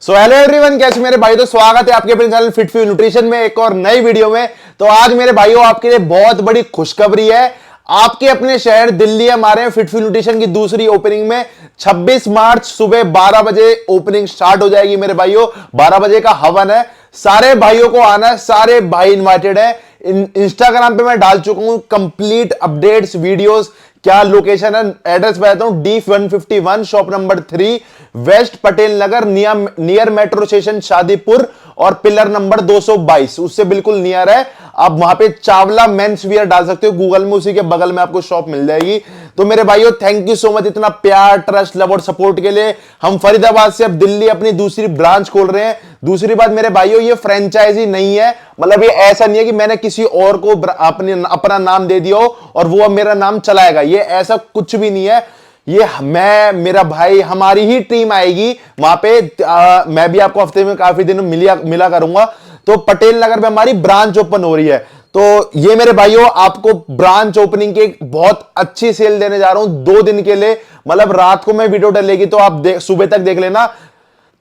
So hello everyone, कैसे मेरे भाई। तो स्वागत है आपके अपने चैनल फिट फ्यू न्यूट्रिशन में एक और नई वीडियो में। तो आज मेरे भाइयों आपके लिए बहुत बड़ी खुशखबरी है। आपके अपने शहर दिल्ली हमारे फिट फ्यू न्यूट्रिशन की दूसरी ओपनिंग में 26 मार्च सुबह 12 बजे ओपनिंग स्टार्ट हो जाएगी मेरे भाइयों। 12 बजे का हवन है, सारे भाइयों को आना है, सारे भाई इन्वाइटेड है। इंस्टाग्राम पे मैं डाल चुका हूं कंप्लीट अपडेट्स वीडियोस। क्या लोकेशन है, एड्रेस बताता हूं, D151 shop number 3 west Patel Nagar near metro station Shadipur और पिलर नंबर 222 उससे बिल्कुल नियर है। आप वहां पे चावला मेंस वियर डाल सकते हो गूगल में, उसी के बगल में आपको शॉप मिल जाएगी। तो मेरे भाइयों थैंक यू सो मच इतना प्यार, ट्रस्ट, लव और सपोर्ट के लिए। हम फरीदाबाद से अब दिल्ली अपनी दूसरी ब्रांच खोल रहे हैं। दूसरी बात मेरे भाइयों, ये फ्रेंचाइजी नहीं है, मतलब ये ऐसा नहीं है कि मैंने किसी और को अपना नाम दे दिया हो और वो अब मेरा नाम चलाएगा, ये ऐसा कुछ भी नहीं है। ये मैं, मेरा भाई, हमारी ही टीम आएगी वहां पे। मैं भी आपको हफ्ते में काफी दिन मिला करूंगा। तो पटेल नगर में हमारी ब्रांच ओपन हो रही है। तो ये मेरे भाइयों आपको ब्रांच ओपनिंग की बहुत अच्छी सेल देने जा रहा हूं 2 दिन के लिए। मतलब रात को मैं वीडियो डलेगी तो आप सुबह तक देख लेना।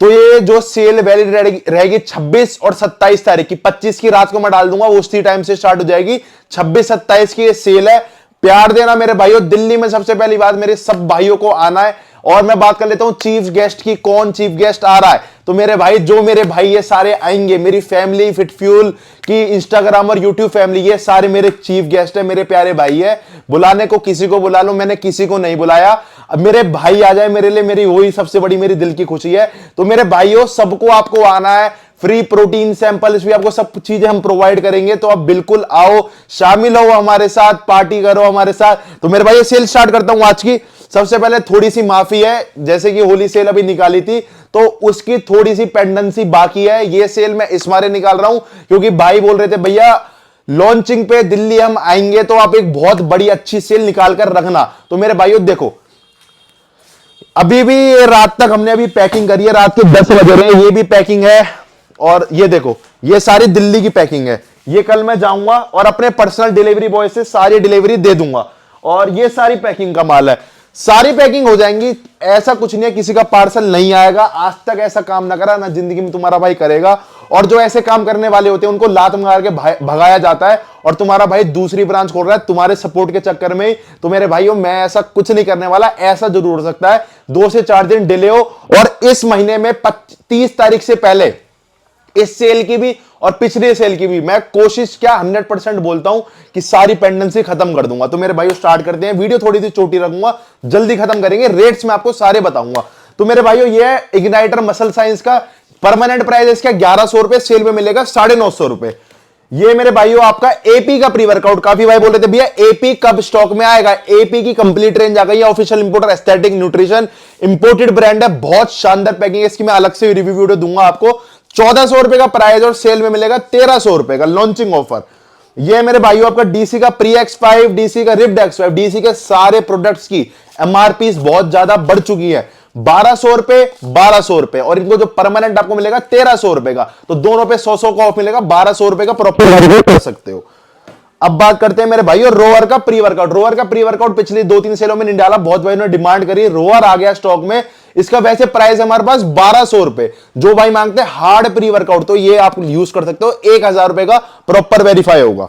तो ये जो सेल वैलिड रहेगी 26 और 27 तारीख की। 25 की रात को मैं डाल दूंगा, वो उसी टाइम से स्टार्ट हो जाएगी। 26-27 की ये सेल है। प्यार देना मेरे भाइयों। दिल्ली में सबसे पहली बात, मेरे सब भाइयों को आना है। और मैं बात कर लेता हूं चीफ गेस्ट की, कौन चीफ गेस्ट आ रहा है। तो मेरे भाई, जो मेरे भाई ये सारे आएंगे, मेरी फैमिली फिट फ्यूल की इंस्टाग्राम और यूट्यूब फैमिली, ये सारे मेरे चीफ गेस्ट है, मेरे प्यारे भाई है। बुलाने को किसी को बुला लो, मैंने किसी को नहीं बुलाया। अब मेरे भाई आ जाए मेरे लिए, मेरी वही सबसे बड़ी मेरी दिल की खुशी है। तो मेरे भाइयों सबको आपको आना है। फ्री प्रोटीन सैंपल्स भी आपको सब चीजें हम प्रोवाइड करेंगे। तो आप बिल्कुल आओ, शामिल हो हमारे साथ, पार्टी करो हमारे साथ। तो मेरे भाई सेल स्टार्ट करता हूं आज की। सबसे पहले थोड़ी सी माफी है, जैसे कि होली सेल अभी निकाली थी तो उसकी थोड़ी सी पेंडेंसी बाकी है। ये सेल मैं इस मारे निकाल रहा हूं क्योंकि भाई बोल रहे थे भैया लॉन्चिंग पे दिल्ली हम आएंगे तो आप एक बहुत बड़ी अच्छी सेल निकाल कर रखना। तो मेरे भाइयों देखो, अभी भी रात तक हमने अभी पैकिंग करी है, रात के 10 बज रहे हैं। ये भी पैकिंग है और ये देखो, ये सारी दिल्ली की पैकिंग है। ये कल मैं जाऊंगा और अपने पर्सनल डिलीवरी बॉय से सारी डिलीवरी दे दूंगा। और ये सारी पैकिंग का माल है, सारी पैकिंग हो जाएंगी। ऐसा कुछ नहीं है किसी का पार्सल नहीं आएगा। आज तक ऐसा काम ना करा, ना जिंदगी में तुम्हारा भाई करेगा। और जो ऐसे काम करने वाले होते हैं उनको लात मार के भगाया जाता है। और तुम्हारा भाई दूसरी ब्रांच खोल रहा है तुम्हारे सपोर्ट के चक्कर में ही। तो मेरे भाइयों मैं ऐसा कुछ नहीं करने वाला। ऐसा जरूर हो सकता है 2 से 4 दिन डिले हो। और इस महीने में 30 तारीख से पहले इस सेल की भी और पिछले सेल की भी मैं कोशिश, क्या 100% बोलता हूं कि सारी पेंडेंसी खत्म कर दूंगा। तो मेरे भाइयों स्टार्ट करते हैं। वीडियो थोड़ी सी छोटी रखूंगा, जल्दी खत्म करेंगे। रेट्स में आपको सारे बताऊंगा। तो मेरे भाइयों ये इग्नाइटर मसल साइंस का परमानेंट प्राइस इसका 1100 रुपए, सेल में मिलेगा 950 रुपए। ये मेरे भाइयों आपका एपी का प्री वर्कआउट। काफी भाई बोल रहे थे भैया एपी कब स्टॉक में आएगा। एपी की कंप्लीट रेंज आ गई है। Official importer aesthetic nutrition, imported brand है, बहुत शानदार पैकिंग है इसकी। मैं अलग से रिव्यू वीडियो दूंगा आपको। 1400 रुपए का प्राइस और सेल में मिलेगा 1300 रुपए का लॉन्चिंग ऑफर। ये मेरे भाइयों आपका डीसी का प्री X5, डीसी का रिप्ड X5, डीसी के सारे प्रोडक्ट्स की एमआरपी बहुत ज्यादा बढ़ चुकी है। 1200 रुपए, 1200 रुपए, और इनको जो परमानेंट आपको मिलेगा 1300 रुपए का। तो दोनों पे 100 का ऑफ मिलेगा। 1200 रुपए का प्रॉपर कर सकते हो। अब बात करते हैं मेरे भाइयों रोअर का प्री वर्कआउट। रोअर का प्री वर्कआउट पिछली 2-3 सेलों में नहीं डाला, बहुत भाइयों ने डिमांड करी। रोअर आ गया स्टॉक में। इसका वैसे प्राइस है हमारे पास 1200 रुपए। जो भाई मांगते हैं हार्ड प्री वर्कआउट तो ये आप यूज कर सकते हो। 1000 रुपए का प्रॉपर वेरीफाई होगा।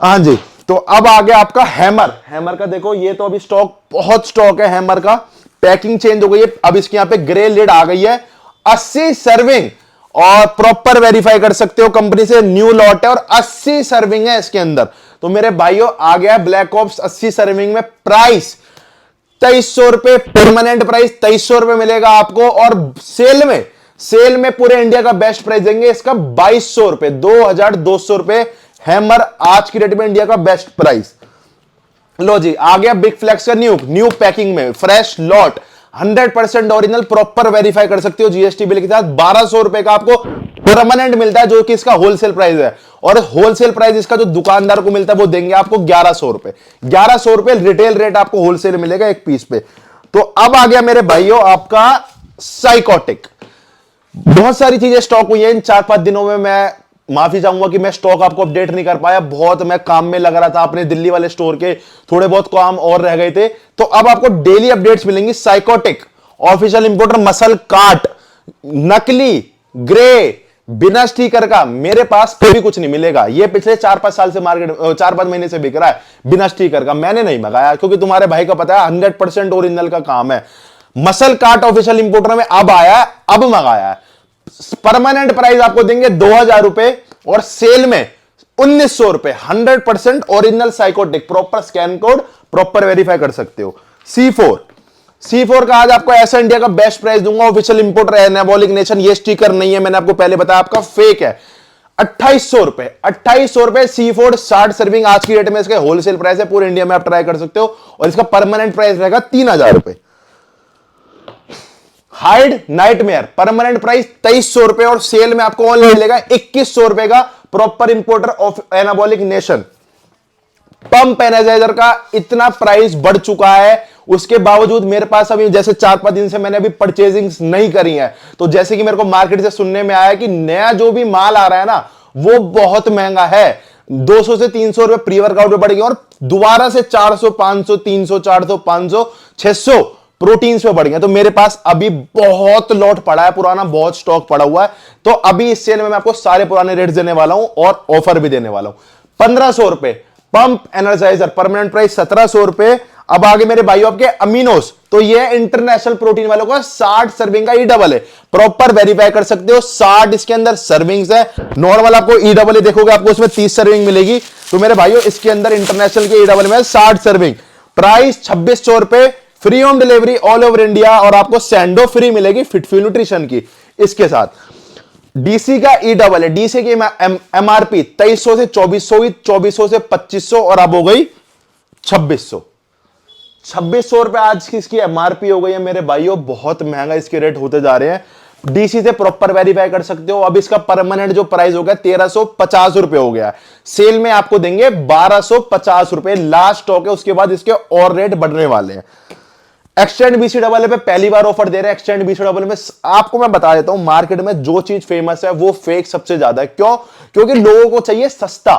हाँ जी। तो अब आ गया आपका हैमर। हैमर का देखो, ये तो अभी स्टॉक, बहुत स्टॉक है हैमर का। पैकिंग चेंज हो गई है, अब इसके यहां पे ग्रे लिड आ गई है। 80 सर्विंग और प्रॉपर वेरीफाई कर सकते हो, कंपनी से न्यू लॉट है और 80 सर्विंग है इसके अंदर। तो मेरे भाइयों आ गया ब्लैक ऑप्स 80 सर्विंग में। प्राइस 2300 रुपए, परमानेंट प्राइस 2300 रुपए मिलेगा आपको। और सेल में पूरे इंडिया का बेस्ट प्राइस देंगे इसका 2200 रुपए, 2200 रुपए। हैमर आज की डेट में इंडिया का बेस्ट प्राइस। लो जी, आ गया बिग फ्लेक्स का न्यू पैकिंग में fresh lot, 100% original, proper verify कर सकते हो जीएसटी बिल के साथ। 1200 रुपए का आपको परमानेंट मिलता है, जो कि इसका होलसेल प्राइस है। और होलसेल प्राइस इसका जो दुकानदार को मिलता है वो देंगे आपको 1100 रुपए। 1100 रुपए रिटेल रेट आपको होलसेल मिलेगा एक पीस पे। तो अब आ गया मेरे भाइयों आपका साइकोटिक। बहुत सारी चीजें स्टॉक हुई है इन 4-5 दिनों में। मैं माफी चाहूंगा कि मैं स्टॉक आपको अपडेट नहीं कर पाया, बहुत मैं काम में लग रहा था। अपने दिल्ली वाले स्टोर के थोड़े बहुत काम और रह गए थे। तो अब आपको डेली अपडेट्स मिलेंगी। साइकोटिक ऑफिशियल इंपोर्टर मसल काट नकली ग्रे बिना स्टिकर का मेरे पास कभी कुछ नहीं मिलेगा। ये पिछले 4-5 साल से मार्केट 4-5 महीने से बिक रहा है बिना स्टिकर का। मैंने नहीं मंगाया क्योंकि तुम्हारे भाई को पता है 100% ओरिजिनल का काम है। मसल काट ऑफिशियल इंपोर्टर में अब आया, अब मंगाया है। परमानेंट प्राइस आपको देंगे 2000 रुपए और सेल में 1900 रुपए। 100% original psychotic, proper scan code, proper verify कर सकते हो। C4 का आज आपको ऐसा इंडिया का बेस्ट प्राइस दूंगा। ऑफिशियल इंपोर्टर एनाबॉलिक नेशन, ये स्टिकर नहीं है, मैंने आपको पहले बताया, आपका फेक है। 2800 रुपए, 2800 रुपए C4 60 सर्विंग। आज की डेट में इसका होलसेल प्राइस है, पूरे इंडिया में आप ट्राई कर सकते हो। और इसका परमानेंट प्राइस रहेगा 3000 रुपए। हाइड नाइटमेयर परमानेंट प्राइस 2300 रुपए और सेल में आपको ऑनलाइन मिलेगा 2100 रुपए का। Proper importer of anabolic nation. Pump energiser का इतना प्राइस बढ़ चुका है, उसके बावजूद मेरे पास अभी जैसे 4-5 दिन से मैंने अभी परचेजिंग नहीं करी है, तो जैसे कि मेरे को मार्केट से सुनने में आया कि नया जो भी माल आ रहा है ना वो बहुत महंगा है। 200 से 300 रुपए प्री वर्कआउट में बढ़ गया और दोबारा से 400, 500, 300, 400, 500, 600 प्रोटीन्स पे बढ़ गए। तो मेरे पास अभी बहुत लॉट पड़ा है, पुराना बहुत स्टॉक पड़ा हुआ है। तो अभी इस सेल में मैं आपको सारे पुराने रेट्स देने वाला हूं और ऑफर भी देने वाला हूं। 1500 रुपए पंप एनर्जाइजर, परमानेंट प्राइस 1700 रुपए। अब आगे मेरे भाइयों आपके अमीनोस, तो ये इंटरनेशनल प्रोटीन वालों का 60 सर्विंग का ई डबल है, प्रॉपर वेरीफाई कर सकते हो। 60 इसके अंदर सर्विंग्स है। नॉर्मल आपको ई डबल देखोगे आपको उसमें 30 सर्विंग मिलेगी। तो मेरे भाइयों इसके अंदर इंटरनेशनल के ई डबल में 60 सर्विंग, प्राइस 2600 रुपए, free home delivery all over India और आपको सैंडो फ्री मिलेगी फिटफ्यू न्यूट्रिशन की। इसके साथ डीसी का ई डबल है, डीसी की एमआरपी 2300 से 2400 हुई, 2400 से 2500 और अब हो गई 2600। 2600 रुपए आज की इसकी एमआरपी हो गई है मेरे भाइयों, बहुत महंगा इसके रेट होते जा रहे हैं। डीसी से प्रॉपर वेरीफाई कर सकते हो। अब इसका परमानेंट जो प्राइस हो गया 1350 रुपए हो गया, सेल में आपको देंगे 1250 रुपए, लास्ट स्टॉक है, उसके बाद इसके और रेट बढ़ने वाले हैं। एक्सटेंड बीसी डबल पे पहली बार ऑफर दे रहे हैं। एक्सटेंड बीसी डबल में आपको मैं बता देता हूं, मार्केट में जो चीज फेमस है वो फेक सबसे ज्यादा है। क्यों? क्योंकि लोगों को चाहिए सस्ता।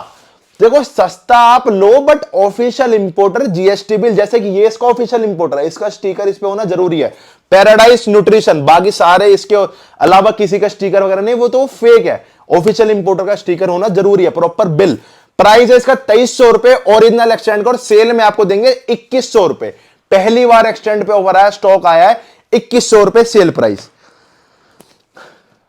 देखो सस्ता आप लो but official importer GST bill, जैसे कि ये इसका ऑफिशियल इंपोर्टर है, इसका स्टिकर इस पे होना जरूरी है। पैराडाइज न्यूट्रिशन, बाकी सारे इसके अलावा किसी का स्टिकर वगैरह नहीं, वो तो फेक है। ऑफिशियल इंपोर्टर का स्टिकर होना जरूरी है, प्रॉपर बिल। प्राइस है इसका 2300 रुपए ओरिजिनल एक्सटेंड का और सेल में आपको देंगे 2100 रुपए। पहली बार एक्सटेंड पे ओवर आया, स्टॉक आया है, 2100 रुपए सेल प्राइस।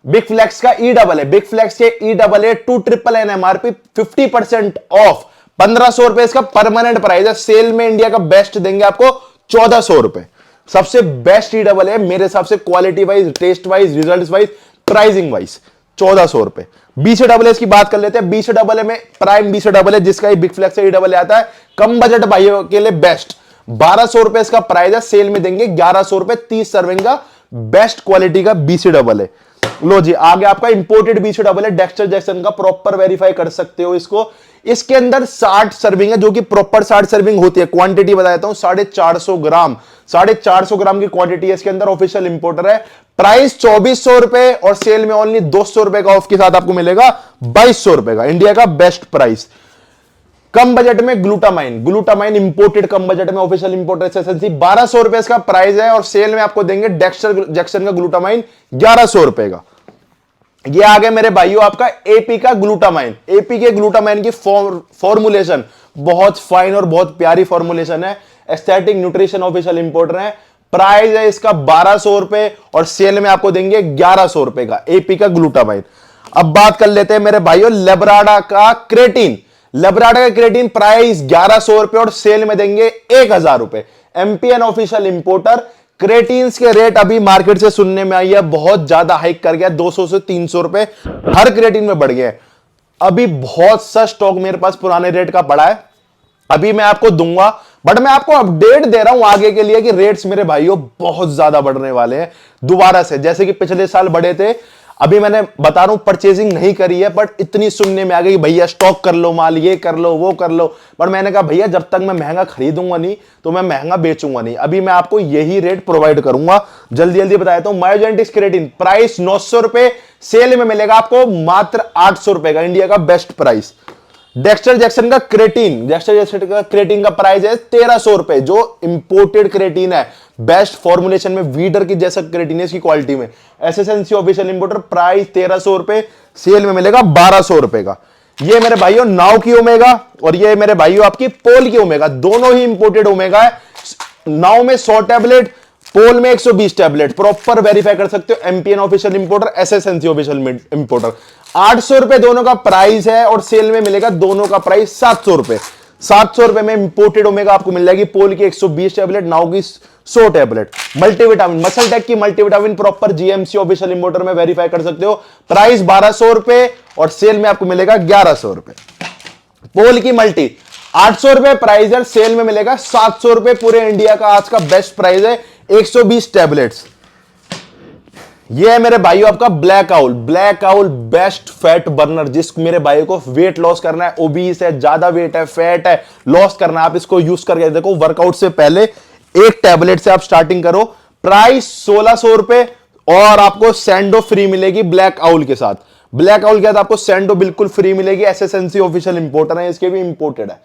बिग फ्लेक्स का ई डबल है, बिग फ्लेक्स के ई डबल है 2NNN एमआरपी 50% ऑफ, 1500 रुपए इसका परमानेंट प्राइस है। सेल में इंडिया का बेस्ट देंगे आपको 1400 रुपए। सबसे बेस्ट ई डबल है मेरे हिसाब से, quality wise, taste wise, result wise, pricing wise 1400 रुपए। बीसी डबल की बात कर लेते हैं। बीसी डबल में प्राइम बीसी डबल है जिसका बिग फ्लेक्स ई डबल आता है, कम बजट भाइयों के लिए बेस्ट। 1200 रुपए इसका प्राइस है, सेल में देंगे 1100 रुपए, 30 सर्विंग का बेस्ट क्वालिटी का बीसी डबल है। लो जी, आगे आपका इंपोर्टेड बीसी डबल है, डेक्स्टर जैक्सन का, प्रॉपर वेरीफाई कर सकते हो इसको। इसके अंदर 60 सर्विंग है, जो कि प्रॉपर 60 सर्विंग होती है। क्वांटिटी बता देता हूं, 450 ग्राम, 450 ग्राम की क्वांटिटी है इसके अंदर। ऑफिशियल इंपोर्टर है। प्राइस 2400 रुपए और सेल में ओनली 200 रुपए का ऑफ के साथ आपको मिलेगा 2200 रुपए का, इंडिया का बेस्ट प्राइस। कम बजट में ग्लूटामाइन, ग्लूटामाइन इंपोर्टेड, कम बजट में ऑफिशियल इंपोर्टर एसेंसी, 1200 रुपए इसका प्राइस है और सेल में आपको देंगे डेक्स्टर जैक्सन का ग्लूटामाइन 1100 रुपए का। ये आगे मेरे भाइयों आपका एपी का ग्लूटामाइन। एपी के ग्लूटामाइन की फॉर्मुलेशन बहुत फाइन और बहुत प्यारी फॉर्मुलेशन है। एस्थेटिक न्यूट्रिशन ऑफिशियल इंपोर्टर है। प्राइस है इसका 1200 रुपए और सेल में आपको देंगे 1100 रुपए का एपी का ग्लूटामाइन। अब बात कर लेते हैं मेरे भाइयों लेब्राडा का क्रेटीन। लेब्राडा का क्रेटीन प्राइस 1100 रुपए और सेल में देंगे 1000 रुपए। MPN official importer. क्रेटीन्स के रेट अभी मार्केट से सुनने में आई है बहुत ज्यादा हाइक कर गया, 200 से 300 रुपए हर क्रेटीन में बढ़ गए। अभी बहुत सा स्टॉक मेरे पास पुराने रेट का पड़ा है, अभी मैं आपको दूंगा, बट मैं आपको अपडेट दे रहा हूं आगे के लिए कि रेट्स मेरे भाइयों बहुत ज्यादा बढ़ने वाले हैं दोबारा से। जैसे कि पिछले साल बढ़े थे, अभी मैंने बता रहा हूं परचेजिंग नहीं करी है, बट इतनी सुनने में आ गई भैया स्टॉक कर लो माल, ये कर लो वो कर लो। पर मैंने कहा भैया जब तक मैं महंगा खरीदूंगा नहीं तो मैं महंगा बेचूंगा नहीं। अभी मैं आपको यही रेट प्रोवाइड करूंगा। जल्दी जल्दी बता देता हूं। मायोजेनेटिक्स क्रेटीन प्राइस 900 रुपए, सेल में मिलेगा आपको मात्र 800 रुपए का, इंडिया का बेस्ट प्राइस। डेक्स्टर जैक्सन का क्रेटीन, डेक्स्टर जैक्सन का क्रेटीन का प्राइस है 1300 रुपए, जो इंपोर्टेड क्रेटीन है, बेस्ट फॉर्मुलेशन में, वीडर की जैसा क्रेटीन है इसकी क्वालिटी में। एसएसएनसी ऑफिशियल इंपोर्टर, प्राइस 1300 रुपए, सेल में मिलेगा 1200 रुपए का। ये मेरे भाइयों नाउ की ओमेगा और ये मेरे भाइयों आपकी पोल की ओमेगा, दोनों ही इंपोर्टेड ओमेगा है। नाउ में 100 टैबलेट, पोल में 120 टैबलेट, प्रॉपर वेरीफाई कर सकते हो। MPN official importer, SSNC official importer. 800 रुपए दोनों का प्राइस है और सेल में मिलेगा दोनों का प्राइस 700 रुपए। 700 रुपए में इंपोर्टेड ओमेगा आपको मिल जाएगी, पोल की 120 टैबलेट, नाउ की 100 टैबलेट। मल्टीविटामिन, मसल टेक की multivitamin proper GMC official importer में वेरीफाई कर सकते हो, प्राइस 1200 रुपए और सेल में आपको मिलेगा 1100 रुपए। पोल की मल्टी 800 रुपए प्राइस है, सेल में मिलेगा 700 रुपए। पूरे इंडिया का आज का बेस्ट प्राइस है, 120 टैबलेट्स। ये है मेरे भाइयों आपका black owl, black owl best fat burner. जिस मेरे भाई को वेट लॉस करना है, ओबीस है, ज्यादा वेट है, फैट है, लॉस करना है, आप इसको यूज करके देखो। वर्कआउट से पहले एक टैबलेट से आप स्टार्टिंग करो, प्राइस 1600 रुपए और आपको सैंडो फ्री मिलेगी ब्लैक आउल के साथ। ब्लैक आउल के साथ आपको सैंडो बिल्कुल फ्री मिलेगी, एसएसएनसी ऑफिशियल इंपोर्टर है, इसके भी इंपोर्टेड है।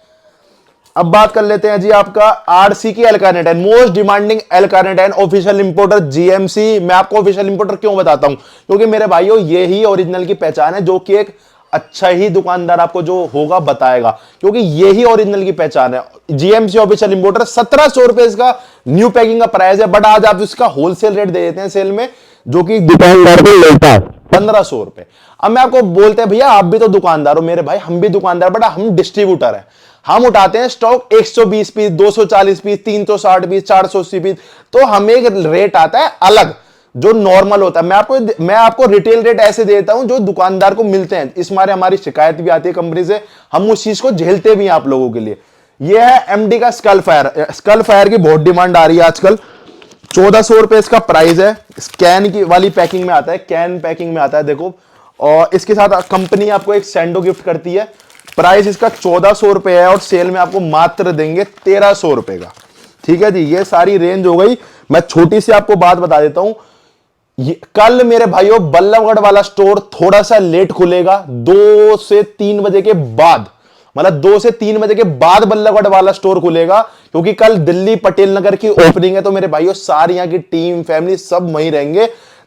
अब बात कर लेते हैं जी आपका आरसी की L carnitine, most demanding L carnitine official importer GMC. मैं आपको ऑफिशियल इंपोर्टर क्यों बताता हूं, क्योंकि मेरे भाइयों ये ही ओरिजिनल की पहचान है, जो कि एक अच्छा ही दुकानदार आपको जो होगा बताएगा, क्योंकि ये ही ओरिजिनल की पहचान है। जीएमसी ऑफिशियल इंपोर्टर 1700 रुपए इसका न्यू पैकिंग का प्राइस है, बट आज आप इसका होलसेल रेट दे देते हैं सेल में, जो कि दुकानदार को लेता है 1500 रुपए। अब मैं आपको बोलते हैं भैया आप भी तो दुकानदार हो, मेरे भाई हम भी दुकानदार, बट हम डिस्ट्रीब्यूटर है, हम उठाते हैं stock 120 piece, 240 piece, 360 piece, 480 piece, तो हमें एक रेट आता है अलग जो नॉर्मल होता है। मैं आपको रिटेल रेट ऐसे देता हूं जो दुकानदार को मिलते हैं, इस मारे हमारी शिकायत भी आती है कंपनी से, हम उस चीज को झेलते भी हैं आप लोगों के लिए। यह है एमडी का स्कल फायर, स्कल फायर की बहुत डिमांड आ रही है आजकल। 1400 रुपए इसका प्राइस है, स्कैन की वाली पैकिंग में आता है, कैन पैकिंग में आता है देखो, और इसके साथ कंपनी आपको एक सैंडो गिफ्ट करती है। प्राइस इसका 1400 रुपए है और सेल में आपको मात्र देंगे 1300 रुपए का। ठीक है जी, ये सारी रेंज हो गई। मैं छोटी सी आपको बात बता देता हूं, कल मेरे भाइयों बल्लभगढ़ वाला स्टोर थोड़ा सा लेट खुलेगा, 2 से 3 बजे के बाद, मतलब 2 से 3 बजे के बाद बल्लभगढ़ वाला स्टोर खुलेगा, क्योंकि कल दिल्ली पटेल नगर की ओपनिंग है। तो मेरे भाइयों सारी यहाँ की टीम फैमिली सब वहीं रहेंगे,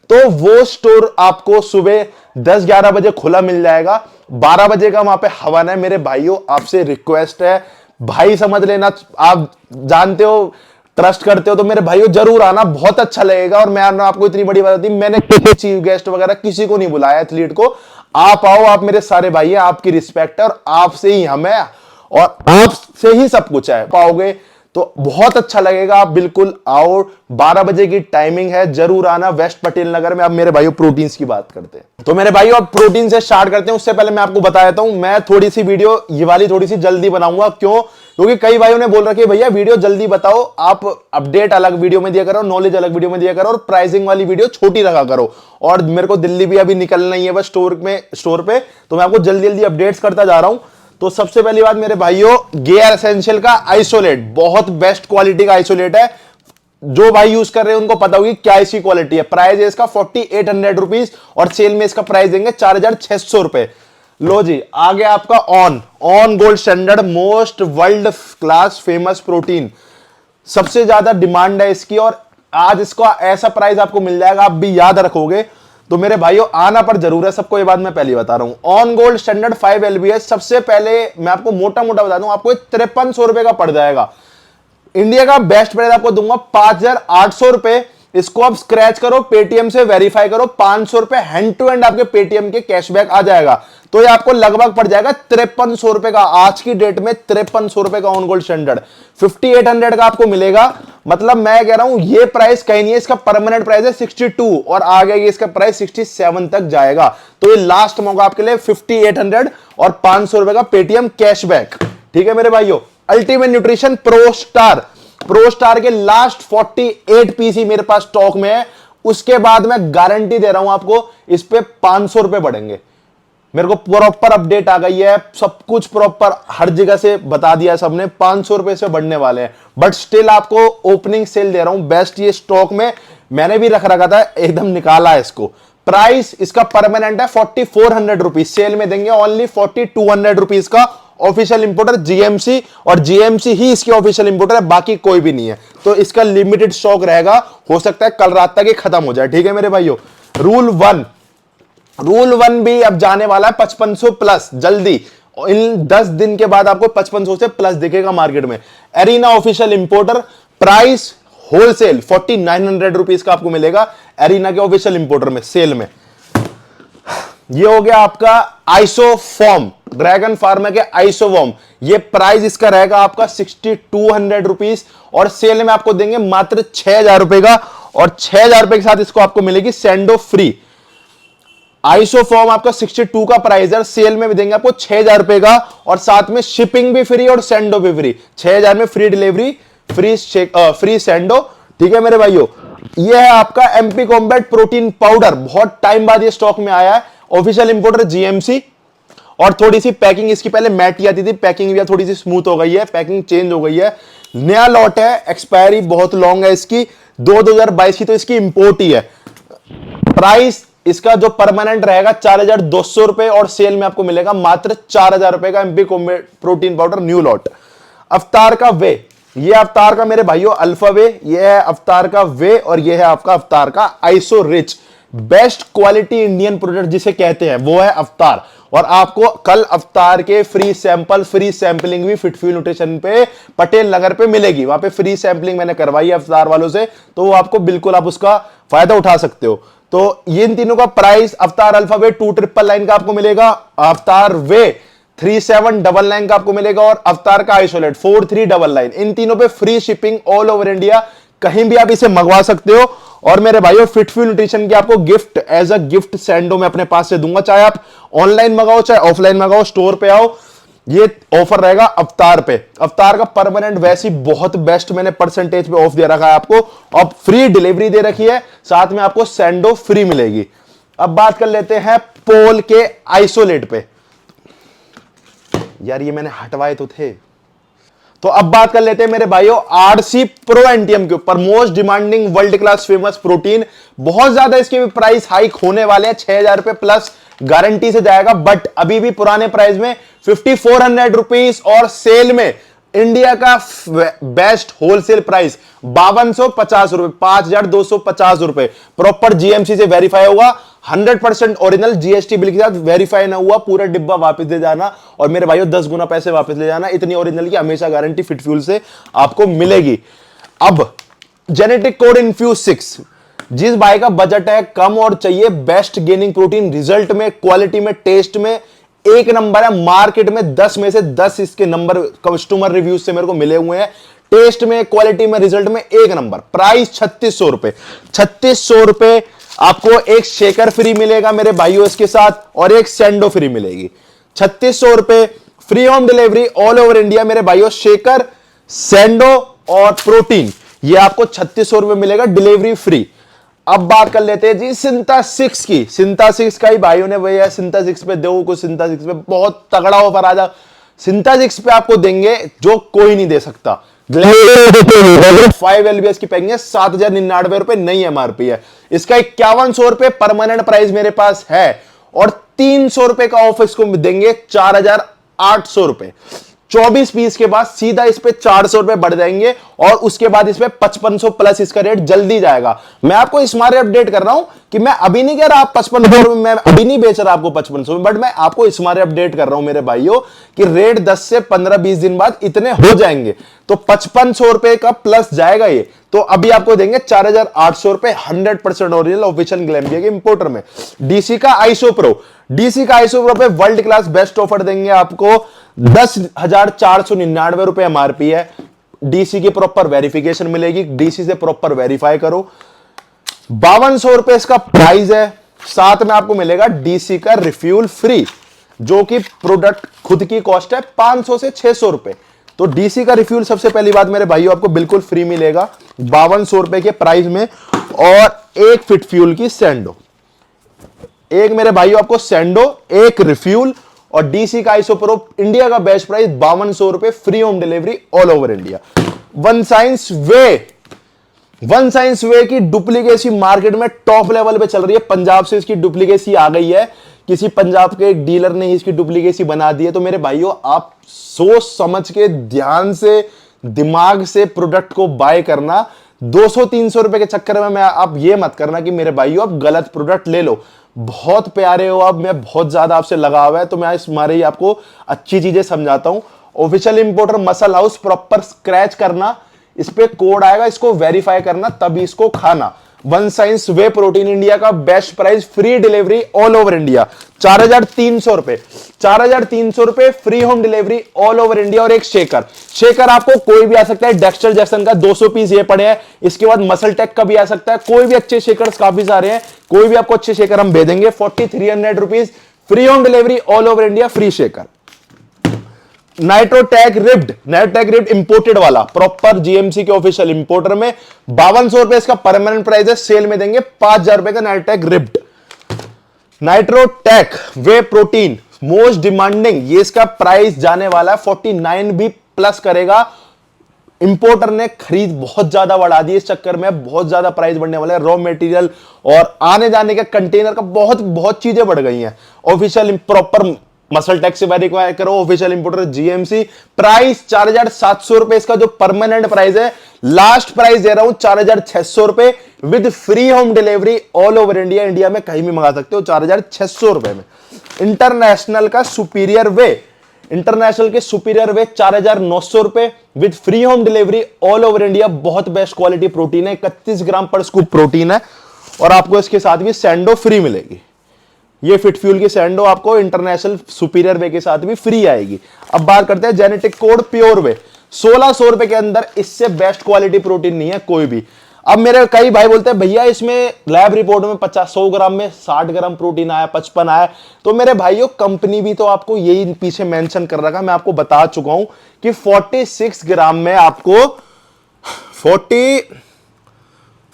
तो वो स्टोर आपको सुबह 10-11 बजे खुला मिल जाएगा। 12 बजे का वहां पे हवन है। मेरे भाइयों आपसे रिक्वेस्ट है, भाई समझ लेना, आप जानते हो, ट्रस्ट करते हो, तो मेरे भाइयों जरूर आना, बहुत अच्छा लगेगा। और मैं आपको इतनी बड़ी बात, मैंने किसी चीफ गेस्ट वगैरह किसी को नहीं बुलाया एथलीट को, आप आओ, आप मेरे सारे भाई हैं, आपकी रिस्पेक्ट है और आपसे ही हम है और आपसे ही सब कुछ है, पाओगे तो बहुत अच्छा लगेगा। आप बिल्कुल आओ, 12 बजे की टाइमिंग है, जरूर आना, वेस्ट पटेल नगर में। अब मेरे भाइयों प्रोटीन्स की बात करते हैं, तो मेरे भाइयों अब प्रोटीन से स्टार्ट करते हैं। उससे पहले मैं आपको बता देता हूं, मैं थोड़ी सी वीडियो ये वाली थोड़ी सी जल्दी बनाऊंगा। क्यों? क्योंकि कई भाइयों ने बोल रखी है भैया वीडियो जल्दी बताओ, आप अपडेट अलग वीडियो में दिया करो, नॉलेज अलग वीडियो में दिया करो और प्राइसिंग वाली वीडियो छोटी रखा करो। और मेरे को दिल्ली भी अभी निकलना ही है बस स्टोर पे, तो मैं आपको जल्दी जल्दी अपडेट्स करता जा रहा हूं। तो सबसे पहली बात मेरे भाइयों, गेयर एसेंशियल का आइसोलेट, बहुत बेस्ट क्वालिटी का आइसोलेट है। जो भाई यूज कर रहे हैं उनको पता होगी क्या इसकी क्वालिटी है। प्राइस है इसका 4800 रुपीज और सेल में इसका प्राइस देंगे 4600 रुपए। लो जी, आगे आपका on gold standard, most world class famous protein, सबसे ज्यादा डिमांड है इसकी और आज इसका ऐसा प्राइस आपको मिल जाएगा, आप भी याद रखोगे। तो मेरे भाइयों आना पर जरूर है सबको, ये बात मैं पहले बता रहा हूं। ऑन गोल्ड स्टैंडर्ड 5 LBS, सबसे पहले मैं आपको मोटा मोटा बता दूं, आपको 5300 रुपए का पड़ जाएगा। इंडिया का बेस्ट प्राइस आपको दूंगा 5800 रुपए। इसको आप स्क्रैच करो, पेटीएम से वेरीफाई करो, 500 रुपए हैंड टू हैंड आपके पेटीएम के कैशबैक आ जाएगा। तो ये आपको लगभग पड़ जाएगा 5300 रुपए का, आज की डेट में 5300 रुपए का ऑन गोल्ड स्टैंडर्ड। 5800 का आपको मिलेगा, मतलब मैं कह रहा हूं ये प्राइस कहीं नहीं है, इसका परमानेंट प्राइस है 62 और आगे इसका प्राइस 67 तक जाएगा। तो ये लास्ट मौका आपके लिए 5800 और 500 रुपए का पेटीएम कैशबैक। ठीक है मेरे भाइयों, अल्टीमेट न्यूट्रिशन प्रो स्टार के लास्ट 48 पीस ही मेरे पास स्टॉक में है। उसके बाद मैं गारंटी दे रहा हूं आपको, इस पे 500 रुपए बढ़ेंगे। मेरे को प्रॉपर अपडेट आ गई है, सब कुछ प्रॉपर हर जगह से बता दिया सबने, 500 रुपए से बढ़ने वाले हैं। बट स्टिल आपको ओपनिंग सेल दे रहा हूं बेस्ट, ये स्टॉक में मैंने भी रखा था, एकदम निकाला है इसको। प्राइस इसका परमानेंट है 4400 रुपीज, सेल में देंगे ओनली 4200 रुपीज का ऑफिशियल इंपोर्टर जीएमसी, और जीएमसी ही इसकी ऑफिशियल इंपोर्टर है, बाकी कोई भी नहीं है। तो इसका लिमिटेड स्टॉक रहेगा, हो सकता है कल रात तक ये खत्म हो जाए। ठीक है मेरे भाइयों। रूल वन भी अब जाने वाला है 5500 प्लस जल्दी। इन 10 दिन के बाद आपको 5500 से प्लस दिखेगा मार्केट में। Arena official importer, price wholesale 4900 rupees का आपको मिलेगा एरिना के ऑफिशियल इंपोर्टर में, सेल में। ये हो गया आपका आइसोफॉर्म, ड्रैगन फार्मा के आइसोवॉर्म। ये प्राइस इसका रहेगा आपका 6200 रुपीज, और सेल में आपको देंगे मात्र 6000 रुपए का, और 6000 रुपए के साथ इसको आपको मिलेगी सैंडो फ्री। आइसोफॉर्म आपका 62 का प्राइस है, सेल में भी देंगे आपको 6000 रुपए का, और साथ में शिपिंग भी फ्री और सैंडो भी फ्री। 6000 में फ्री डिलीवरी, फ्री सैंडो। ठीक है मेरे भाइयों। ये है आपका एमपी कॉम्बैट प्रोटीन पाउडर, बहुत टाइम बाद ये स्टॉक में आया है, ऑफिशियल इंपोर्टर जीएमसी। और थोड़ी सी पैकिंग इसकी पहले मैटी आती थी, पैकिंग भी थोड़ी सी स्मूथ हो गई है, पैकिंग चेंज हो गई है। नया लॉट है, एक्सपायरी बहुत लॉन्ग है इसकी, 2022 की तो इसकी इंपोर्ट ही है। प्राइस इसका जो परमानेंट रहेगा 4200 रुपए, और सेल में आपको मिलेगा मात्र 4000 रुपए का MP combat protein powder new lot. अवतार का वे, ये अवतार का मेरे भाइयों अल्फा वे, ये है अवतार का वे, और ये है आपका अवतार का iso rich. Best quality Indian product जिसे कहते हैं वो है अवतार। और आपको कल अवतार के फ्री सैंपल, फ्री सैंपलिंग भी फिटफ्यूल न्यूट्रिशन पे पटेल नगर पे मिलेगी। वहां पे फ्री सैंपलिंग मैंने करवाई है अवतार वालों से, तो वो आपको बिल्कुल आप उसका फायदा उठा सकते हो। तो इन तीनों का प्राइस, अवतार अल्फा वे 2999 का आपको मिलेगा, अवतार वे 3799 का आपको मिलेगा, और अवतार का आइसोलेट 4399। इन तीनों पे free shipping all over India, कहीं भी आप इसे मंगवा सकते हो। और मेरे भाइयों फिटफ्यूल न्यूट्रिशन की आपको गिफ्ट, एज अ गिफ्ट सैंडो मैं अपने पास से दूंगा, चाहे आप ऑनलाइन मंगाओ चाहे ऑफलाइन मंगाओ, स्टोर पे आओ, ये ऑफर रहेगा अवतार पे। अवतार का परमानेंट वैसी बहुत बेस्ट मैंने परसेंटेज पे ऑफ दे रखा है आपको, अब फ्री डिलीवरी दे रखी है, साथ में आपको सैंडो फ्री मिलेगी। अब बात कर लेते हैं पोल के आइसोलेट पे। यार ये मैंने हटवाए तो थे। तो अब बात कर लेते हैं मेरे भाइयों आरसी प्रो एनटीएम के ऊपर, most demanding world class famous protein. बहुत ज्यादा इसके भी प्राइस हाइक होने वाले हैं, 6000 रुपए प्लस गारंटी से जाएगा, बट अभी भी पुराने प्राइस में 5400 रुपीज, और सेल में इंडिया का बेस्ट होलसेल प्राइस 5250 रुपए, 5250 रुपए। प्रॉपर जीएमसी से वेरीफाई होगा, 100% ओरिजिनल, जीएसटी बिल के साथ वेरीफाई ना हुआ पूरा डिब्बा वापस ले जाना, और मेरे भाइयों 10 गुना पैसे वापस ले जाना। इतनी ओरिजिनल की हमेशा गारंटी फिटफ्यूल से आपको मिलेगी। अब जेनेटिक कोड इन्फ्यूज 6, जिस भाई का बजट है कम और चाहिए बेस्ट गेनिंग प्रोटीन, रिजल्ट में, क्वालिटी में, टेस्ट में एक नंबर है मार्केट में, 10 में से 10 इसके नंबर कस्टमर रिव्यूज से मेरे को मिले हुए हैं। टेस्ट में, क्वालिटी में, रिजल्ट में एक नंबर। प्राइस 3600 रुपए, 3600 रुपए। आपको एक शेकर फ्री मिलेगा मेरे भाइयों इसके साथ, और एक सैंडो फ्री मिलेगी। 3600 रुपए, free home delivery all over India मेरे भाइयों। शेकर, सैंडो और प्रोटीन ये आपको 3600 रुपए मिलेगा, डिलीवरी फ्री। अब बात कर लेते हैं जी सिंथा 6 की। सिंथा 6 का ही भाइयों ने भैया सिंथा 6 पे दो कुछ, सिंथा 6 पे बहुत तगड़ा ऑफर आ जा। सिंथा 6 पे आपको देंगे जो कोई नहीं दे सकता। 5 एलबीएस की पैकिंग है, 7099 रुपए नई एमआरपी है। इसका 5100 रुपए परमानेंट प्राइस मेरे पास है, और 300 रुपए का ऑफ इसको देंगे 4800 रुपए। 24 पीस के बाद सीधा इस पे 400 रुपए बढ़ जाएंगे, और उसके बाद इस पे 5500 प्लस इसका रेट जल्दी जाएगा। मैं आपको इस मारे अपडेट कर रहा हूं कि मैं अभी नहीं कह रहा आप 5500 में, मैं अभी नहीं बेच रहा आपको 5500 में, बट मैं आपको इस मारे अपडेट कर रहा हूं मेरे भाइयों कि रेट 10 से 15-20 दिन बाद इतने हो जाएंगे, तो 5500 रुपए का प्लस जाएगा ये। तो अभी आपको देंगे 4800 रुपए, 100% ओरिजिनल ऑफिशियल ग्लैम्बिया के इंपोर्टर में। डीसी का आइसोप्रो, डीसी का आइसोप्रो पे वर्ल्ड क्लास बेस्ट ऑफर देंगे आपको, 10,499 रुपए एमआरपी है। डीसी की प्रॉपर वेरिफिकेशन मिलेगी, डीसी से प्रॉपर वेरीफाई करो। 5200 रुपए इसका प्राइस है, साथ में आपको मिलेगा डीसी का रिफ्यूल फ्री, जो कि प्रोडक्ट खुद की कॉस्ट है 500 से 600 रुपए। तो डीसी का रिफ्यूल सबसे पहली बात मेरे भाइयों आपको बिल्कुल फ्री मिलेगा 5200 रुपए के प्राइस में, और एक फिटफ्यूल की सैंडो, एक मेरे भाइयों आपको सैंडो, एक रिफ्यूल, और डीसी का आइसोप्रो इंडिया का बेस्ट प्राइस 5200 रुपए, free home delivery all over India. One science whey की डुप्लीकेसी मार्केट में टॉप लेवल पे चल रही है, पंजाब से इसकी डुप्लीकेसी आ गई है किसी पंजाब के एक डीलर ने इसकी डुप्लीकेसी बना दी है। तो मेरे भाइयों आप सोच समझ के ध्यान से दिमाग से प्रोडक्ट को बाय करना। 200-300 रुपए के चक्कर में मैं आप ये मत करना कि मेरे भाइयों आप गलत प्रोडक्ट ले लो। बहुत प्यारे हो आप, मैं बहुत ज्यादा आपसे लगाव है, तो मैं इस मारे ही आपको अच्छी चीजें समझाता हूं। Official importer muscle house proper scratch करना, इस पे कोड आएगा, इसको वेरीफाई करना तभी इसको खाना। वन साइंस वे प्रोटीन इंडिया का best price, free delivery all over India, 4,300 रुपए, 4,300 रुपए free home delivery all over India. और एक शेकर आपको कोई भी आ सकता है, डेक्स्टर जैक्सन का 200 पीस ये पड़े हैं, इसके बाद मसल टेक का भी आ सकता है, कोई भी अच्छे शेकर्स काफी सारे हैं, कोई भी आपको अच्छे शेकर हम दे देंगे। 4,300 rupees free home delivery all over India, free shaker. Nitrotech ripped imported वाला, प्रॉपर जीएमसी के ऑफिशियल इंपोर्टर में 5200 रुपए इसका परमानेंट प्राइस है, सेल में देंगे 5000 रुपए का नाइट्रोटैग रिब्ड। नाइट्रोटैग वे प्रोटीन मोस्ट डिमांडिंग, ये इसका प्राइस जाने वाला है 49 भी प्लस करेगा। इंपोर्टर ने खरीद बहुत ज्यादा बढ़ा दी, इस चक्कर में बहुत ज्यादा प्राइस बढ़ने वाला है। रॉ मटेरियल और आने जाने के कंटेनर का बहुत चीजें बढ़ गई हैं। ऑफिशियल प्रॉपर मसल टैक्स से वेरीफाई करो, ऑफिशियल इंपोर्टर जीएमसी। प्राइस 4,700 रुपए इसका जो परमानेंट प्राइस है, लास्ट प्राइस दे रहा हूं 4,600 रुपए with free home delivery all over India. India में कहीं भी मंगा सकते हो 4,600 रुपए में। इंटरनेशनल के सुपीरियर वे 4,900 रुपए with free home delivery all over India. बहुत बेस्ट क्वालिटी प्रोटीन है, 31 ग्राम पर स्कूप प्रोटीन है, और आपको इसके साथ भी सैंडो फ्री मिलेगी। ये फिट फ्यूल की सैंडो आपको इंटरनेशनल सुपीरियर वे के साथ भी फ्री आएगी। अब बात करते हैं जेनेटिक कोड प्योर वे, 1,600 रुपए के अंदर इससे बेस्ट क्वालिटी प्रोटीन नहीं है कोई भी। अब मेरे कई भाई बोलते हैं भैया इसमें लैब रिपोर्ट में 100 ग्राम में 60 ग्राम प्रोटीन आया, 55 आया। तो मेरे भाइयों कंपनी भी तो आपको यही पीछे मेंशन कर रखा, मैं आपको बता चुका हूं कि 46 ग्राम में आपको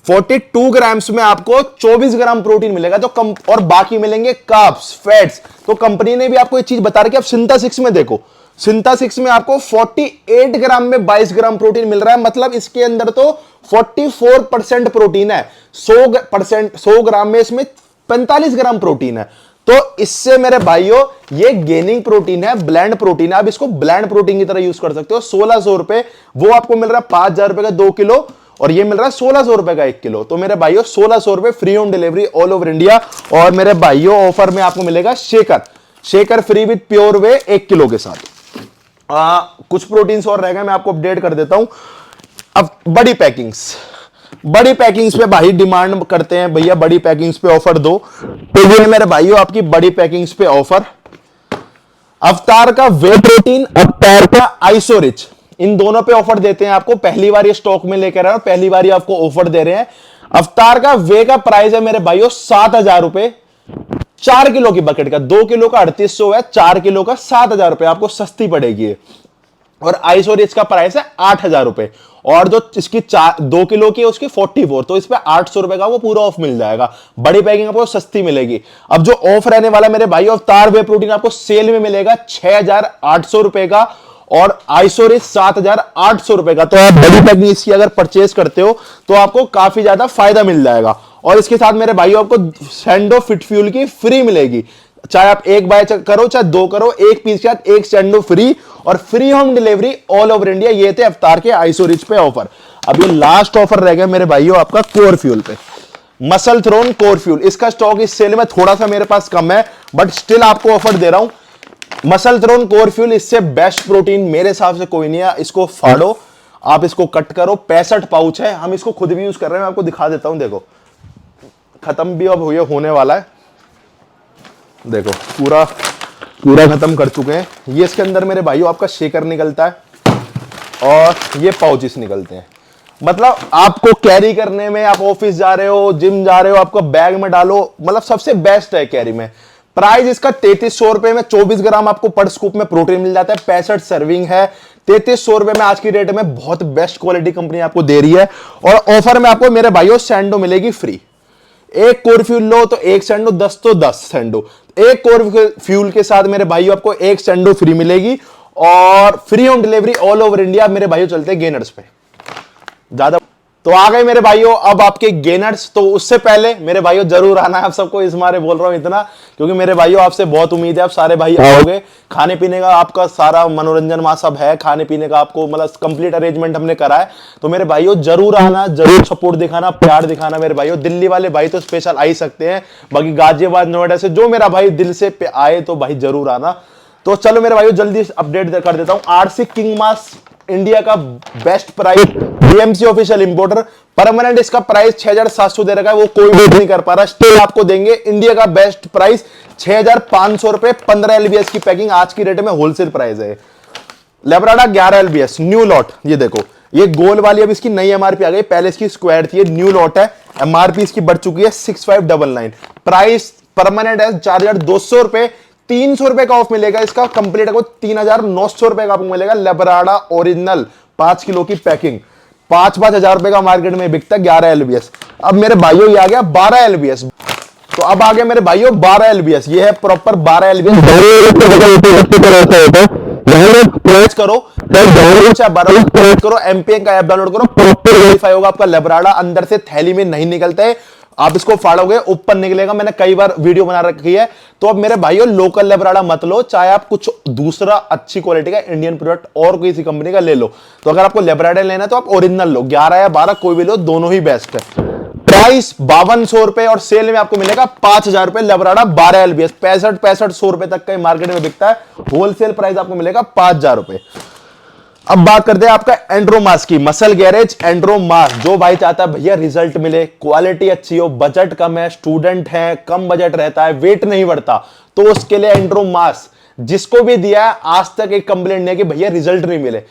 42 ग्राम्स में आपको 24 ग्राम प्रोटीन मिलेगा। तो और बाकी मिलेंगे कार्ब्स, फैट्स। तो कंपनी ने भी आपको एक चीज बता रही है, आप सिंथा 6 में देखो, सिंथा 6 में आपको 48 ग्राम में 22 ग्राम प्रोटीन मिल रहा है, मतलब इसके अंदर तो 44% प्रोटीन है। 100 ग्राम में इसमें 45 ग्राम प्रोटीन है। तो इससे मेरे भाइयों ये गेनिंग प्रोटीन है, ब्लेंड प्रोटीन है, आप इसको ब्लेंड प्रोटीन की तरह यूज कर सकते हो। 1,600 रुपए वो आपको मिल रहा है 5,000 रुपए का 2 किलो, और ये मिल रहा है 1,600 रुपए का 1 किलो। तो मेरे भाइयों 1,600 रुपए free home delivery all over India. और मेरे भाइयों ऑफर में आपको मिलेगा shaker free with pure way 1 kilo के साथ। कुछ प्रोटीन्स और रह गए, मैं आपको अपडेट कर देता हूं। अब बड़ी पैकिंग्स पे भाई डिमांड करते हैं, भैया बड़ी पैकिंग्स पे ऑफर दो, तो ये मेरे भाइयों आपकी बड़ी पैकिंग्स पे ऑफर। अवतार का वे प्रोटीन, अवतार का आइसोरिच, इन दोनों पे ऑफर देते हैं आपको। पहली बार ये स्टॉक में लेकर आए और पहली बार ये आपको ऑफर दे रहे हैं। अवतार का वे का प्राइस है मेरे भाइयों 7,000 रुपए, 4 किलो की बकेट का। 2 किलो का 3,800 है, 4 किलो का 7,000 रुपए आपको सस्ती पड़ेगी। और आइसोरिच का प्राइस है 8,000 रुपए, और जो इसकी 2 किलो की है उसकी 44, तो इस पे 800 रुपए का वो पूरा ऑफ मिल जाएगा। बड़ी पैकिंग आपको सस्ती मिलेगी। अब जो ऑफ रहने वाला मेरे भाई, अवतार वे प्रोटीन आपको सेल में मिलेगा 6,800 रुपए का, और आइसोरिच 7,800 रुपए का। तो आप बड़ी पैकिंग इसकी अगर परचेज करते हो तो आपको काफी ज्यादा फायदा मिल जाएगा। और इसके साथ मेरे भाइयों आपको सैंडो फिट फ्यूल की फ्री मिलेगी, चाहे आप एक बाय करो चाहे 2 करो, एक पीस के साथ एक सैंडो फ्री, और free home delivery all over India. ये थे अवतार के आइसोरिच पे ऑफर। अब ये लास्ट ऑफर रह गया मेरे भाइयों आपका कोर फ्यूल पे, मसल थ्रोन कोर फ्यूल। इसका स्टॉक इस सेल में थोड़ा सा मेरे पास कम है, बट स्टिल आपको ऑफर दे रहा हूं। मसल थ्रोन कोर फ्यूल, इससे बेस्ट प्रोटीन मेरे हिसाब से कोई नहीं है। इसको फाड़ो, आप इसको कट करो, 65 पाउच है, हम इसको खुद भी यूज कर रहे हैं, मैं आपको दिखा देता हूं। देखो खत्म भी अब होने वाला है, देखो पूरा खत्म कर चुके हैं। ये इसके अंदर मेरे भाइयों आपका शेकर निकलता है, और ये पाउचेस निकलते हैं। मतलब आपको कैरी करने में, आप ऑफिस जा रहे हो, जिम जा रहे हो, आपको बैग में डालो, मतलब सबसे बेस्ट है कैरी में। प्राइस इसका 3,300 रुपए में 24 ग्राम आपको पर स्कूप में प्रोटीन मिल जाता है। 65 सर्विंग है, 3,300 रुपए में आज की डेट में बहुत बेस्ट क्वालिटी कंपनी आपको दे रही है। और ऑफर में आपको मेरे भाइयों सैंडो मिलेगी फ्री। एक कोर फ्यूल लो तो एक सैंडो, 10 तो 10 सैंडो। एक कोर फ्यूल के साथ मेरे भाइयों आपको एक सैंडो फ्री मिलेगी, और free home delivery all over India. मेरे भाइयों चलते हैं गेनर्स पे, ज्यादा तो आ गए मेरे भाइयों अब आपके गेनर्स। तो उससे पहले मेरे भाइयों जरूर आना है, आप सबको इस मारे बोल रहा हूं इतना, क्योंकि मेरे भाइयों आपसे बहुत उम्मीद है, आप सारे भाई आओगे। खाने पीने का आपका सारा मनोरंजन वहां सब है, खाने पीने का आपको मतलब कंप्लीट अरेंजमेंट हमने करा है। तो मेरे भाइयों जरूर आना, जरूर सपोर्ट दिखाना, प्यार दिखाना मेरे भाइयों। दिल्ली वाले भाई तो स्पेशल आ ही सकते हैं, बाकी गाजियाबाद नोएडा से जो मेरा भाई दिल से आए तो भाई जरूर आना। तो चलो मेरे भाइयों जल्दी अपडेट कर देता हूं। आरसी किंग मास इंडिया का best price, BMC official importer, permanent इसका प्राइस 6700 दे रखा है, वो कोई भी नहीं कर पा रहा। स्टिल आपको देंगे इंडिया का बेस्ट प्राइस 6500 रुपए, 15 एलबीएस की पैकिंग आज की रेट में होलसेल प्राइस है। लेब्राडा 11 एलबीएस न्यू लॉट, ये देखो ये गोल वाली अब इसकी नई एमआरपी आ गई, पहले इसकी स्क्वायर थी, ये न्यू लॉट है। एमआरपी इसकी बढ़ चुकी है 6599, प्राइस परमानेंट है 4200 रुपए, 300 रुपए का ऑफ मिलेगा इसका। कंप्लीट को 3900 रुपए का आपको मिलेगा। लेब्राडा ओरिजिनल 5 किलो की पैकिंग 5-5 हजार रुपए का मार्केट में बिकता है 11 एलबीएस। अब मेरे भाइयों ये आ गया 12 एलबीएस। तो अब आ गया मेरे भाइयों 12 एलबीएस, ये है प्रॉपर 12 एलबीएस करो, करो एमपीएन का ऐप डाउनलोड करो, प्रॉपर वेरीफाई होगा आपका लेब्राडा, अंदर से थैली में नहीं निकलता है, आप इसको फाड़ोगे ऊपर निकलेगा। मैंने कई बार वीडियो बना रखी है। तो अब मेरे भाइयों लोकल लेब्राडा मत लो, चाहे आप कुछ दूसरा अच्छी क्वालिटी का इंडियन प्रोडक्ट और किसी कंपनी का ले लो। तो अगर आपको लेब्राडा लेना है तो आप ओरिजिनल लो, 11 या 12 कोई भी लो, दोनों ही बेस्ट है। प्राइस 5200 रुपए और सेल में आपको मिलेगा 5000 रुपए। लेब्राडा 12 एलबीएस 65-6500 रुपए तक का मार्केट में बिकता है, होलसेल प्राइस आपको मिलेगा 5000 रुपए। अब बात करते हैं आपका एंड्रोमास की, मसल गैरेज एंड्रोमास। जो भाई चाहता है भैया रिजल्ट मिले, क्वालिटी अच्छी हो, बजट कम है, स्टूडेंट है, कम बजट रहता है, वेट नहीं बढ़ता, तो उसके लिए एंड्रोमास। जिसको भी दिया है आज तक एक कंप्लेंट नहीं कि भैया रिजल्ट नहीं मिले।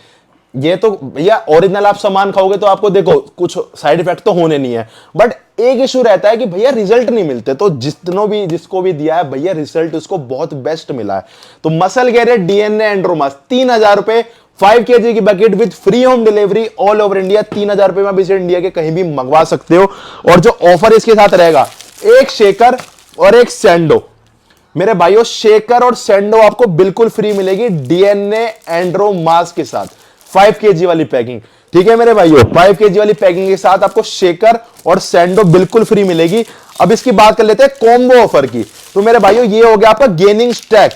ये तो भैया ओरिजिनल आप सामान खाओगे तो आपको देखो कुछ साइड इफेक्ट तो होने नहीं है, बट एक इशू रहता है कि भैया रिजल्ट नहीं मिलते। तो जिसको भी दिया है भैया रिजल्ट उसको बहुत बेस्ट मिला है। तो मसल गैरेज डीएनए एंड्रोमास 3000 रुपए, 5 kg की bucket with free home delivery all over India. 3000 रुपए में आप इसे इंडिया के कहीं भी मंगवा सकते हो। और जो ऑफर इसके साथ रहेगा, एक शेकर और एक सैंडो। मेरे भाइयों शेकर और सैंडो आपको बिल्कुल फ्री मिलेगी डीएनए एंड्रोमास के साथ, 5 kg वाली पैकिंग। ठीक है मेरे भाइयों, 5 kg वाली पैकिंग के साथ आपको शेकर और सैंडो बिल्कुल फ्री मिलेगी। अब इसकी बात कर लेते हैं कॉम्बो ऑफर की। तो मेरे भाइयों ये हो गया आपका गेनिंग स्टैक,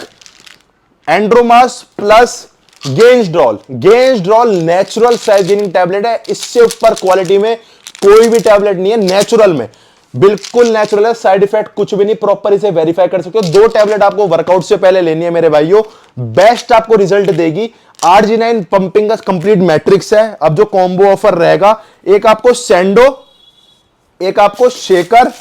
एंड्रोमास प्लस गेंसड्रॉल नेचुरल साइज गेनिंग टैबलेट है। इससे ऊपर क्वालिटी में कोई भी टैबलेट नहीं है, नेचुरल में बिल्कुल नेचुरल है, साइड इफेक्ट कुछ भी नहीं, प्रॉपर इसे वेरीफाई कर सकते हो। 2 टैबलेट आपको वर्कआउट से पहले लेनी है मेरे भाइयों, बेस्ट आपको रिजल्ट देगी। RG9 पंपिंग का कंप्लीट मैट्रिक्स है। अब जो कॉम्बो ऑफर रहेगा, एक आपको सैंडो, एक आपको शेकर,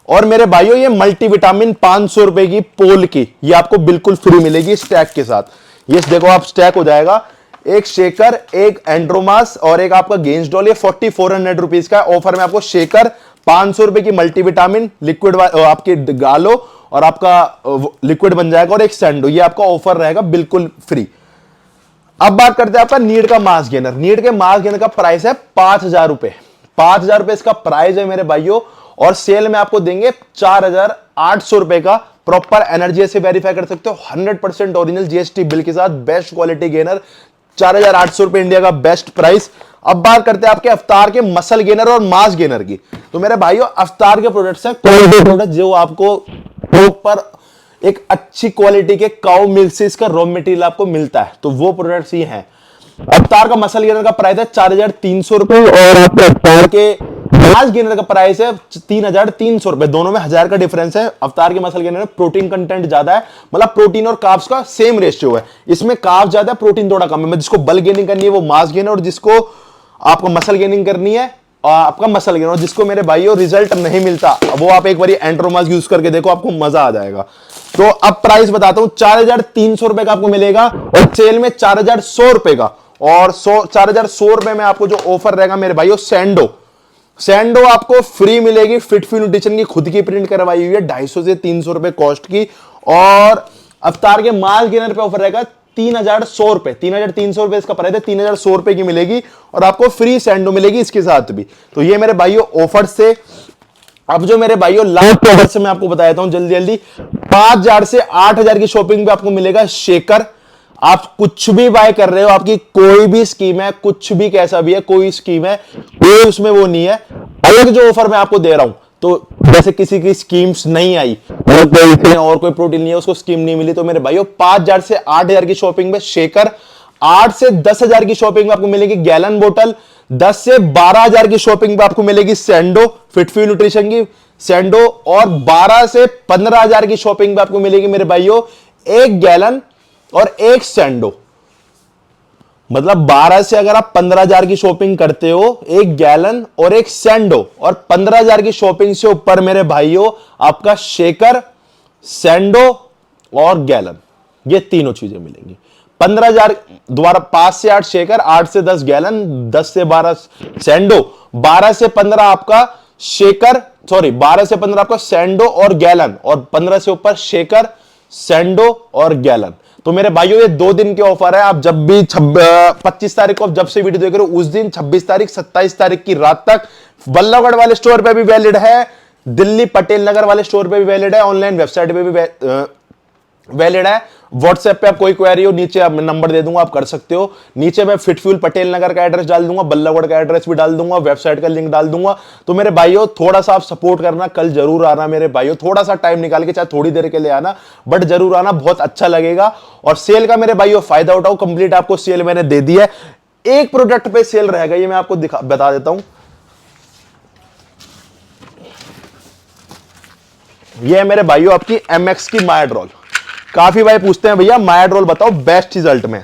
और मेरे भाइयों ये मल्टीविटामिन 500 रुपए की पोल की, ये आपको बिल्कुल फ्री मिलेगी स्टैक के साथ। ये देखो आप स्टैक हो जाएगा, एक शेकर, एक एंड्रोमास और एक आपका गेंसडॉल। ये 4400 रुपीज का ऑफर में आपको शेकर, 500 रुपए की मल्टीविटामिन लिक्विड आपके गालो और आपका लिक्विड बन जाएगा, और एक सैंडो, ये आपका ऑफर रहेगा बिल्कुल फ्री। अब बात करते हैं आपका नीड का मास गेनर। नीड के मास गेनर का प्राइस है 5000 रुपए, 5000 रुपए इसका प्राइस है मेरे भाइयों, और सेल में आपको देंगे 4800 रुपए का। प्रॉपर एनर्जी से वेरीफाई कर सकते हो, 100% ओरिजिनल जीएसटी बिल के साथ बेस्ट क्वालिटी गेनर, 4800 रुपए इंडिया का बेस्ट प्राइस। अब बात करते हैं आपके अवतार के मसल गेनर और मास गेनर की। तो मेरे भाइयों अवतार के प्रोडक्ट्स हैं क्वालिटी प्रोडक्ट, जो आपको प्रॉपर एक अच्छी क्वालिटी के काउ मिल्क से इसका रॉ मटेरियल आपको मिलता है, तो वो प्रोडक्ट्स ये हैं। अवतार का मसल गेनर का प्राइस है 4300 रुपए, और आपके अवतार के मास गेनर का प्राइस है 3300 रुपए। दोनों में 1000 का डिफरेंस है। अवतार के मसल गेनर में प्रोटीन कंटेंट ज्यादा है, मतलब प्रोटीन और कार्ब्स का सेम रेशियो है। इसमें कार्ब्स ज्यादा है, प्रोटीन थोड़ा कम है। जिसको बल्क गेनिंग करनी है वो मास गेनर, और जिसको आपको मसल गेनिंग करनी है आपका मसल गेनर। और जिसको मेरे भाइयों रिजल्ट नहीं मिलता, वो आप एक बार एंड्रोमास यूज करके देखो, आपको मजा आ जाएगा। तो अब प्राइस बताता हूं, 4300 रुपए का आपको मिलेगा, और सेल में 4100 रुपए का। और 4100 रुपए में आपको जो ऑफर रहेगा मेरे भाइयों, सैंडो आपको फ्री मिलेगी। फिटफ्यू न्यूट्रिशन की खुद की प्रिंट करवाई हुई है, 250 से 300 रुपए कॉस्ट की। और अवतार के मास गेनर पे ऑफर रहेगा 3100 रुपए, 3300 रुपए इसका प्राइस है, 3100 रुपए की मिलेगी, और आपको फ्री सैंडो मिलेगी इसके साथ भी। तो ये मेरे भाइयों ऑफर से। अब जो मेरे भाइयों लास्ट ऑफर से मैं आपको बताता हूं जल्दी जल्दी, 5000 से 8000 की शॉपिंग पे आपको मिलेगा शेकर, आप कुछ भी बाय कर रहे हो, आपकी कोई भी स्कीम है, कुछ भी कैसा भी है, कोई स्कीम है, कोई उसमें वो नहीं है। अलग जो ऑफर मैं आपको दे रहा हूं, तो जैसे किसी की स्कीम्स नहीं आई, मतलब कोई और कोई प्रोटीन नहीं है, उसको स्कीम नहीं मिली, तो मेरे भाइयों 5,000 से 8,000 की शॉपिंग में शेकर, 8 से 10,000 की शॉपिंग में आपको मिलेगी गैलन बोतल, 10 से 12,000 की शॉपिंग में आपको मिलेगी सैंडो फिटफ्यू न्यूट्रिशन की सैंडो, और 12 से 15,000 की शॉपिंग में आपको मिलेगी मेरे भाइयों एक गैलन और एक सैंडो। मतलब 12 से अगर आप 15,000 की शॉपिंग करते हो, एक गैलन और एक सैंडो, और 15,000 की शॉपिंग से ऊपर मेरे भाइयों आपका शेकर, सैंडो और गैलन, ये तीनों चीजें मिलेंगी। 15,000 दोबारा, 5 से 8 शेकर, 8 से 10 गैलन, 10 से 12 सैंडो, 12 से 15 आपका शेकर, सॉरी 12 से 15 आपका सैंडो और गैलन, और 15 से ऊपर शेकर, सैंडो और गैलन। तो मेरे भाइयों ये 2 दिन के ऑफर है। आप जब भी 25 तारीख को आप जब से वीडियो देख रहे हो उस दिन, 26 तारीख 27 तारीख की रात तक बल्लभगढ़ वाले स्टोर पे भी वैलिड है, दिल्ली पटेल नगर वाले स्टोर पे भी वैलिड है, ऑनलाइन वेबसाइट पे भी वैलिड है। व्हाट्सएप पे आप कोई क्वेरी हो, नीचे आप नंबर दे दूंगा, आप कर सकते हो। नीचे मैं फिटफ्यूल पटेल नगर का एड्रेस डाल दूंगा, बल्लभगढ़ का एड्रेस भी डाल दूंगा, वेबसाइट का लिंक डाल दूंगा। तो मेरे भाइयों थोड़ा सा आप सपोर्ट करना, कल जरूर आना मेरे भाइयों, थोड़ा सा टाइम निकाल के, चाहे थोड़ी देर के लिए आना, बट जरूर आना, बहुत अच्छा लगेगा। और सेल का मेरे भाइयों फायदा उठाओ, कंप्लीट आपको सेल मैंने दे दी है। एक प्रोडक्ट पे सेल रहेगा, ये मैं आपको बता देता हूं। ये है मेरे भाइयों आपकी MX की मायाड्रोल। काफी भाई पूछते हैं भैया मायाड्रोल बताओ बेस्ट रिजल्ट में,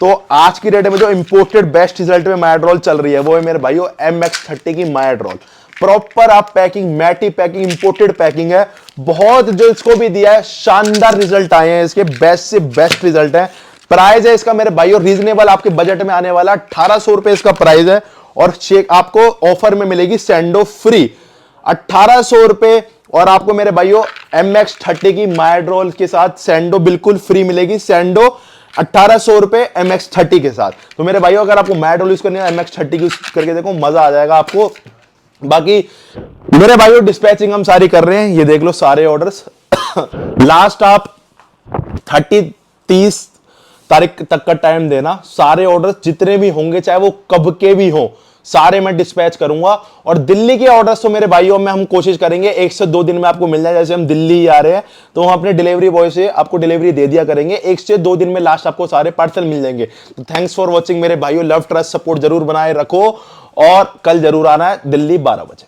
तो आज की डेट में जो इंपोर्टेड बेस्ट रिजल्ट में मायाड्रोल चल रही है वो है मेरे भाइयों MX30 की मायाड्रोल। प्रॉपर आप पैकिंग, मैटी पैकिंग, इंपोर्टेड पैकिंग है, बहुत जो इसको भी दिया है शानदार रिजल्ट आए हैं इसके, बेस्ट से बेस्ट रिजल्ट है। प्राइस है इसका मेरे भाइयों रीजनेबल, आपके बजट में आने वाला 1800 रुपए इसका प्राइस है। और शेक आपको ऑफर में मिलेगी सैंडो फ्री 1800 रुपए, और आपको मेरे भाइयों MX30 की मायाड्रोल के साथ सैंडो बिल्कुल फ्री मिलेगी। सैंडो 1800 रुपए MX30 के साथ। तो मेरे भाइयों अगर आपको मायाड्रोल यूज करनी है, MX30 यूज करके देखो, मजा आ जाएगा आपको। बाकी मेरे भाइयों डिस्पैचिंग हम सारी कर रहे हैं, ये देख लो सारे ऑर्डर्स लास्ट आप 30 तारीख तक का टाइम देना, सारे ऑर्डर्स जितने भी होंगे चाहे वो कब के भी हो, सारे मैं डिस्पैच करूंगा। और दिल्ली के ऑर्डर्स तो मेरे भाइयों में हम कोशिश करेंगे 1 से 2 दिन में आपको मिल जाए। जैसे हम दिल्ली आ रहे हैं तो हम अपने डिलीवरी बॉय से आपको डिलीवरी दे दिया करेंगे, 1 से 2 दिन में लास्ट आपको सारे पार्सल मिल जाएंगे। तो थैंक्स फॉर वॉचिंग मेरे भाइयों, लव ट्रस्ट सपोर्ट जरूर बनाए रखो, और कल जरूर आना है दिल्ली 12 बजे।